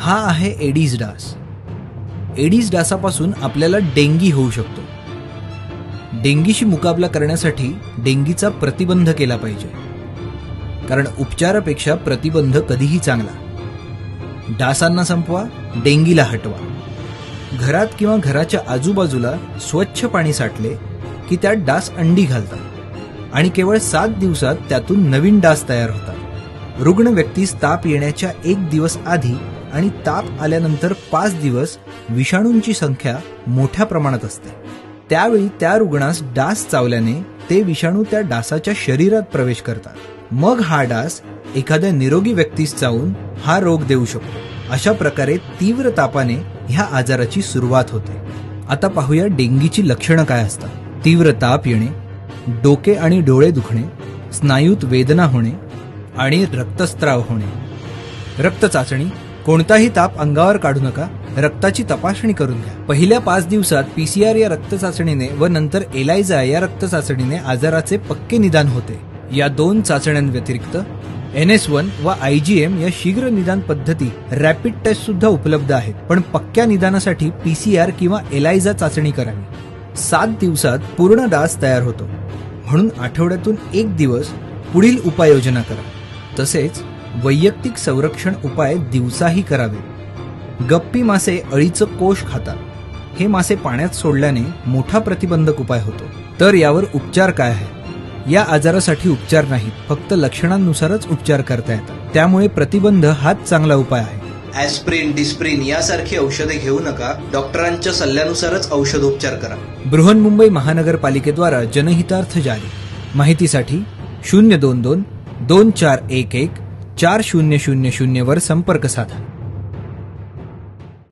हा आहे एडिस डास। एडिस डासापासून आपल्याला डेंगी होऊ शकतो। डेंगीशी मुकाबला करण्यासाठी डेंगीचा प्रतिबंध केला पाहिजे, कारण उपचारापेक्षा प्रतिबंध कधीही चांगला। डासांना संपवा, डेंगीला हटवा। घरात किंवा घराच्या आजूबाजूला स्वच्छ पाणी साठले की त्यात डास अंडी घालतात आणि केवळ 7 दिवसात त्यातून नवीन डास तयार होतात। रुग्ण व्यक्तीस ताप येण्याच्या 1 दिवस आधी आणि ताप आल्यानंतर 5 दिवस विषाणूंची संख्या मोठ्या प्रमाणात असते। त्यावेळी त्या रुग्णास डास चावल्याने ते विषाणू त्या डासाच्या शरीरात प्रवेश करतात। मग हा डास एखाद्या निरोगी व्यक्तीस चावून हा रोग देऊ शकतो। अशा प्रकारे तीव्र तापाने ह्या आजाराची सुरुवात होते। आता पाहूया डेंगीची लक्षणं काय असतात। तीव्र ताप येणे, डोके आणि डोळे दुखणे, स्नायूत वेदना होणे आणि रक्तस्राव होणे। रक्त चाचणी। कोणताही ताप अंगावर काढू नका, रक्ताची तपासणी करून घ्या। पहिल्या 5 दिवसात PCR या रक्त चाचणीने व नंतर एलाइजा या रक्त चाचणीने आजाराचे पक्के निदान होते। या 2 चाचण्यांव्यतिरिक्त NS1 व IgM या शीघ्र निदान पद्धती रॅपिड टेस्ट सुद्धा उपलब्ध आहेत, पण पक्क्या निदानासाठी PCR किंवा एलाइजा चाचणी करावी। 7 दिवसात पूर्ण डास तयार होतो, म्हणून आठवड्यातून 1 दिवस पुढील उपाययोजना करा। तसेच वैयक्तिक संरक्षण उपाय दिवसाही करावे। गप्पी मासे अळीचं कोष खातात। हे मासे पाण्यात सोडल्याने मोठा प्रतिबंधक उपाय होतो। तर यावर उपचार काय आहे? या आजारासाठी उपचार नाहीत, फक्त लक्षणांनुसारच उपचार करता येतात। त्यामुळे प्रतिबंध हाच चांगला उपाय आहे। ॲस्प्रिन, डिस्प्रिन यासारखी औषधे घेऊ नका, डॉक्टरांच्या सल्ल्यानुसारच औषधोपचार करा। बृहन्मुंबई महानगरपालिकेद्वारा जनहितार्थ जारी। माहितीसाठी 022 2411 4000 वर संपर्क साधा।